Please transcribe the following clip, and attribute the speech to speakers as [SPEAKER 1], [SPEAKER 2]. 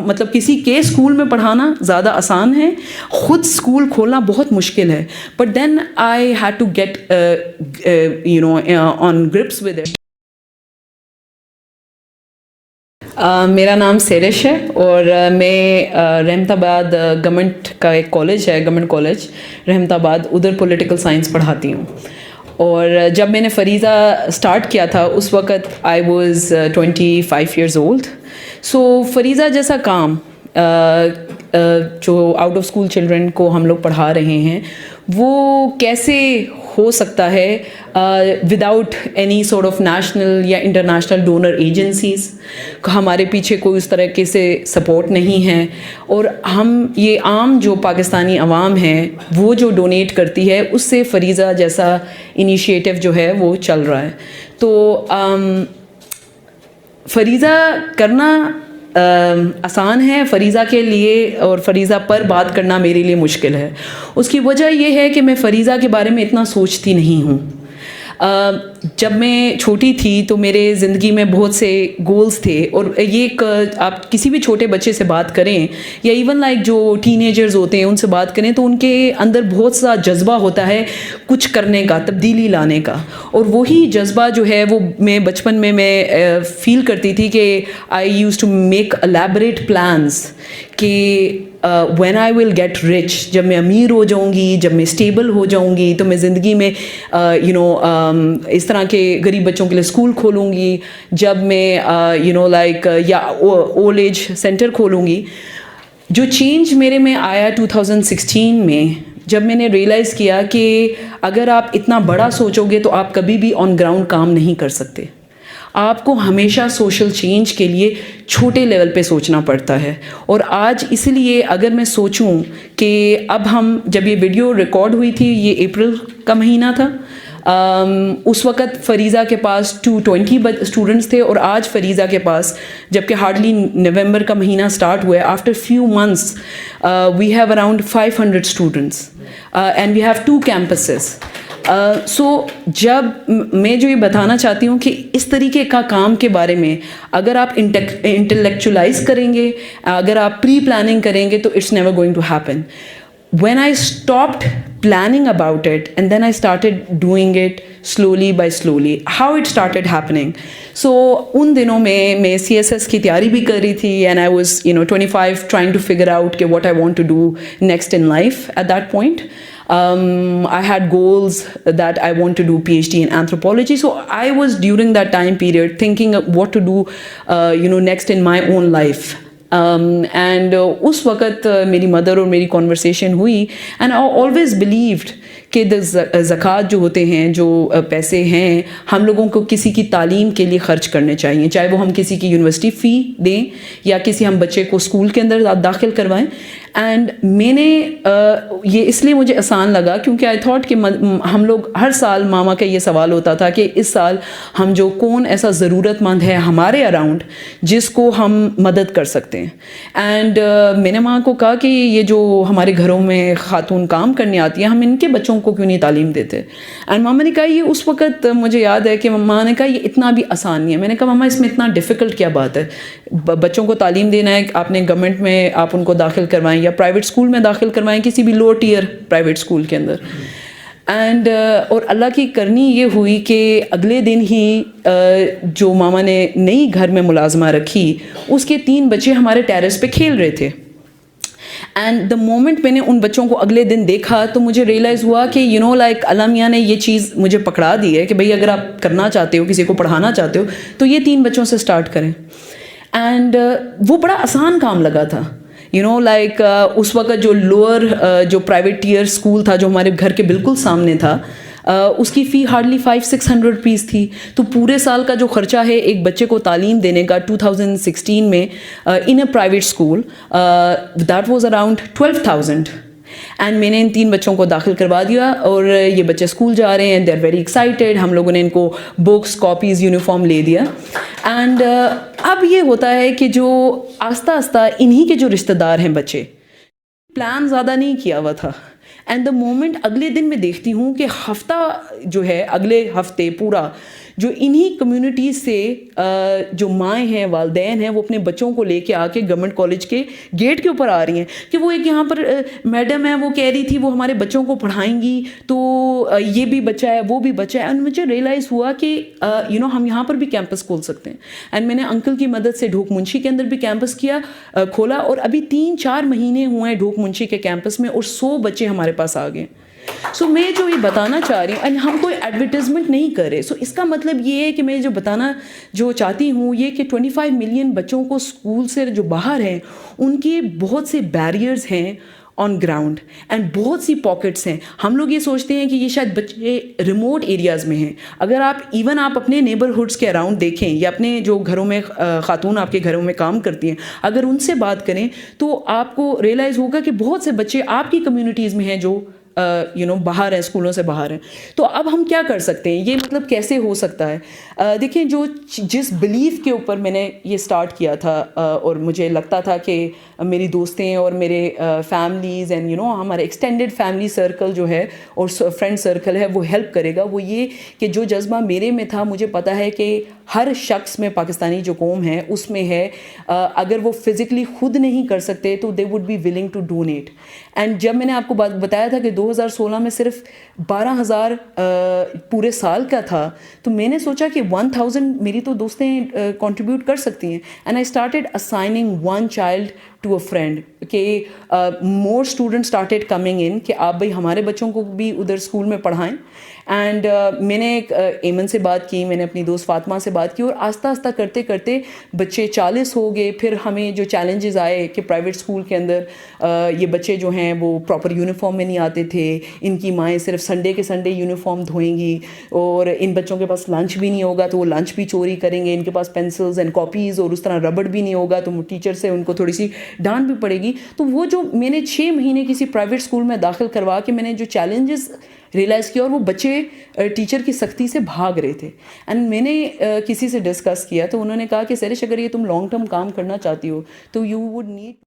[SPEAKER 1] مطلب کسی کے اسکول میں پڑھانا زیادہ آسان ہے, خود اسکول کھولنا بہت مشکل ہے. But then I had to get on grips with it. میرا نام سیرش ہے اور میں رحمت آباد گورنمنٹ کا ایک کالج ہے, گورنمنٹ کالج رحمت آباد, ادھر پولیٹیکل سائنس پڑھاتی ہوں. اور جب میں نے فریضہ اسٹارٹ کیا تھا اس وقت آئی واز 25 years old. سو فریضہ جیسا کام جو آؤٹ آف اسکول چلڈرن کو ہم لوگ پڑھا رہے ہیں وہ کیسے ہو سکتا ہے without any sort of national یا انٹرنیشنل ڈونر ایجنسیز. ہمارے پیچھے کوئی اس طریقے سے سپورٹ نہیں ہے, اور ہم یہ عام جو پاکستانی عوام ہے وہ جو ڈونیٹ کرتی ہے اس سے فریضہ جیسا انیشیٹو جو ہے وہ چل رہا ہے. تو فریضہ کرنا آسان ہے, فریضہ کے لیے اور فریضہ پر بات کرنا میرے لیے مشکل ہے. اس کی وجہ یہ ہے کہ میں فریضہ کے بارے میں اتنا سوچتی نہیں ہوں. جب میں چھوٹی تھی تو میرے زندگی میں بہت سے گولز تھے, اور یہ آپ کسی بھی چھوٹے بچے سے بات کریں یا ایون لائک جو ٹین ایجرز ہوتے ہیں ان سے بات کریں تو ان کے اندر بہت سا جذبہ ہوتا ہے کچھ کرنے کا, تبدیلی لانے کا. اور وہی جذبہ جو ہے وہ میں بچپن میں فیل کرتی تھی کہ I used to make elaborate plans کہ when I will get rich, جب میں امیر ہو جاؤں گی, جب میں اسٹیبل ہو جاؤں گی تو میں زندگی میں اس طرح کے غریب بچوں کے لیے اسکول کھولوں گی, جب میں لائک یا اولڈ ایج سینٹر کھولوں گی. جو چینج میرے میں آیا 2016 میں, جب میں نے ریئلائز کیا کہ اگر آپ اتنا بڑا سوچو گے تو آپ کبھی بھی آن گراؤنڈ کام نہیں کر سکتے. آپ کو ہمیشہ سوشل چینج کے لیے چھوٹے لیول پہ سوچنا پڑتا ہے. اور آج اس لیے اگر میں سوچوں کہ اب ہم, جب یہ ویڈیو ریکارڈ ہوئی تھی یہ اپریل کا مہینہ تھا, اس وقت فریضہ کے پاس 220 اسٹوڈنٹس تھے, اور آج فریضہ کے پاس جب کہ ہارڈلی نومبر کا مہینہ اسٹارٹ ہوا ہے, after few months we have around 500 students and we have 2 campuses. So جب میں جو یہ بتانا چاہتی ہوں کہ اس طریقے کا کام کے بارے میں اگر آپ انٹلیکچولائز کریں گے, اگر آپ پری پلاننگ کریں گے تو it's never going to happen. When I stopped planning about it and then I started doing it slowly by slowly, how it started happening. So ان دنوں میں CSS کی تیاری بھی کر رہی تھی and I was 25 trying to figure out what I want to do next in life at that point. I had goals that I want to do PhD in anthropology. So I was during that time period thinking of what to do next in my own life. And اس وقت میری mother اور میری conversation ہوئی and I always believed کہ زکوٰۃ جو ہوتے ہیں, جو پیسے ہیں, ہم لوگوں کو کسی کی تعلیم کے لیے خرچ کرنے چاہیے, چاہے وہ ہم کسی کی یونیورسٹی فی دیں یا کسی ہم بچے کو اسکول کے اندر داخل کروائیں. اینڈ میں نے یہ اس لیے مجھے آسان لگا کیونکہ آئی تھاٹ کہ ہم لوگ ہر سال ماما کا یہ سوال ہوتا تھا کہ اس سال ہم جو کون ایسا ضرورت مند ہے ہمارے اراؤنڈ جس کو ہم مدد کر سکتے ہیں. اینڈ میں نے ماں کو کہا کہ یہ جو ہمارے گھروں میں خاتون کام کرنے آتی ہیں ہم ان کے بچوں کو کیوں نہیں تعلیم دیتے. اینڈ ماما نے کہا یہ اس وقت مجھے یاد ہے کہ ماما نے کہا یہ اتنا بھی آسان نہیں ہے. میں نے کہا ماما اس میں اتنا ڈیفیکلٹ کیا بات ہے, بچوں کو تعلیم دینا ہے, آپ نے گورنمنٹ میں آپ ان کو داخل کروائیں یا پرائیویٹ اسکول میں داخل کروائیں, کسی بھی لو ٹیئر پرائیویٹ اسکول کے اندر. اینڈ اور اللہ کی کرنی یہ ہوئی کہ اگلے دن ہی جو ماما نے نئی گھر میں ملازمہ رکھی اس کے 3 بچے ہمارے ٹیرس پہ کھیل رہے تھے. اینڈ دا مومنٹ میں نے ان بچوں کو اگلے دن دیکھا تو مجھے ریئلائز ہوا کہ لائک اللہ میاں نے یہ چیز مجھے پکڑا دی ہے کہ بھئی اگر آپ کرنا چاہتے ہو, کسی کو پڑھانا چاہتے ہو تو یہ 3 بچوں سے اسٹارٹ کریں. اینڈ وہ بڑا آسان کام لگا تھا. لائک اس وقت جو لوور جو پرائیویٹ ٹیئر اسکول تھا جو ہمارے گھر کے بالکل سامنے تھا, اس کی فی ہارڈلی 500-600 روپیز تھی. تو پورے سال کا جو خرچہ ہے ایک بچے کو تعلیم دینے کا 2016 میں in a private school that was around 12,000. And میں نے ان 3 بچوں کو داخل کروا دیا اور یہ بچے اسکول جا رہے ہیں, دے آر ویری ایکسائٹیڈ. ہم لوگوں نے ان کو بکس, کاپیز, یونیفارم لے دیا. اینڈ اب یہ ہوتا ہے کہ جو آہستہ آہستہ انہی کے جو رشتہ دار ہیں بچے, پلان زیادہ نہیں کیا ہوا تھا. اینڈ دا مومنٹ اگلے دن میں دیکھتی ہوں کہ ہفتہ جو ہے اگلے ہفتے پورا جو انہی کمیونٹیز سے جو مائیں ہیں والدین ہیں وہ اپنے بچوں کو لے کے آ کے گورنمنٹ کالج کے گیٹ کے اوپر آ رہی ہیں کہ وہ ایک یہاں پر میڈم ہے وہ کہہ رہی تھی وہ ہمارے بچوں کو پڑھائیں گی تو یہ بھی بچہ ہے وہ بھی بچہ ہے. اینڈ مجھے ریئلائز ہوا کہ ہم یہاں پر بھی کیمپس کھول سکتے ہیں. اینڈ میں نے انکل کی مدد سے ڈھوک منشی کے اندر بھی کیمپس کھولا اور ابھی 3-4 مہینے ہوئے ہیں ڈھوک منشی کے کیمپس میں اور 100 بچے ہمارے پاس آ گئے. سو میں جو یہ بتانا چاہ رہی ہوں اینڈ ہم کوئی ایڈورٹیزمنٹ نہیں کر رہے. سو اس کا مطلب یہ ہے کہ میں جو بتانا جو چاہتی ہوں یہ کہ 25 ملین بچوں کو اسکول سے جو باہر ہیں ان کے بہت سے بیریئرز ہیں آن گراؤنڈ اینڈ بہت سی پاکٹس ہیں. ہم لوگ یہ سوچتے ہیں کہ یہ شاید بچے ریموٹ ایریاز میں ہیں. اگر آپ اپنے نیبرہڈس کے اراؤنڈ دیکھیں یا اپنے جو گھروں میں خاتون آپ کے گھروں میں کام کرتی ہیں اگر ان سے بات کریں تو آپ کو ریئلائز ہوگا کہ بہت سے بچے آپ کی کمیونٹیز میں ہیں جو باہر ہیں اسکولوں سے باہر ہیں. تو اب ہم کیا کر سکتے ہیں یہ مطلب کیسے ہو سکتا ہے. دیکھیں جس بلیف کے اوپر میں نے یہ سٹارٹ کیا تھا اور مجھے لگتا تھا کہ میری دوستیں اور میرے فیملیز اینڈ ہمارے ایکسٹینڈیڈ فیملی سرکل جو ہے اور فرینڈ سرکل ہے وہ ہیلپ کرے گا, وہ یہ کہ جو جذبہ میرے میں تھا مجھے پتا ہے کہ ہر شخص میں پاکستانی جو قوم ہے اس میں ہے. اگر وہ فزیکلی خود نہیں کر سکتے تو they would be willing to donate. And جب میں نے آپ کو بتایا تھا کہ 2016 میں صرف 12,000 پورے سال کا تھا تو میں نے سوچا کہ 1,000 میری تو دوستیں کنٹریبیوٹ کر سکتی ہیں. And I started assigning 1 child to a friend کہ more student started coming in کہ آپ بھائی ہمارے بچوں کو بھی ادھر اسکول میں پڑھائیں. اینڈ میں نے ایمن سے بات کی, میں نے اپنی دوست فاطمہ سے بات کی اور آہستہ آہستہ کرتے کرتے بچے 40 ہو گئے. پھر ہمیں جو چیلنجز آئے کہ پرائیویٹ اسکول کے اندر یہ بچے جو ہیں وہ پراپر یونیفارم میں نہیں آتے تھے, ان کی مائیں صرف سنڈے کے سنڈے یونیفارم دھوئیں گی اور ان بچوں کے پاس لنچ بھی نہیں ہوگا تو وہ لنچ بھی چوری کریں گے, ان کے پاس پینسلز اینڈ کاپیز اور اس طرح ربڑ بھی نہیں ہوگا تو ٹیچر سے ان کو تھوڑی سی ڈانٹ بھی پڑے گی. تو وہ جو میں نے 6 مہینے کسی پرائیویٹ اسکول میں داخل کروا کے میں نے جو چیلنجز ریئلائز کیا اور وہ بچے ٹیچر کی سختی سے بھاگ رہے تھے. اینڈ میں نے کسی سے ڈسکس کیا تو انہوں نے کہا کہ سیرش اگر یہ تم لانگ ٹرم کام کرنا چاہتی ہو تو یو وڈ نیڈ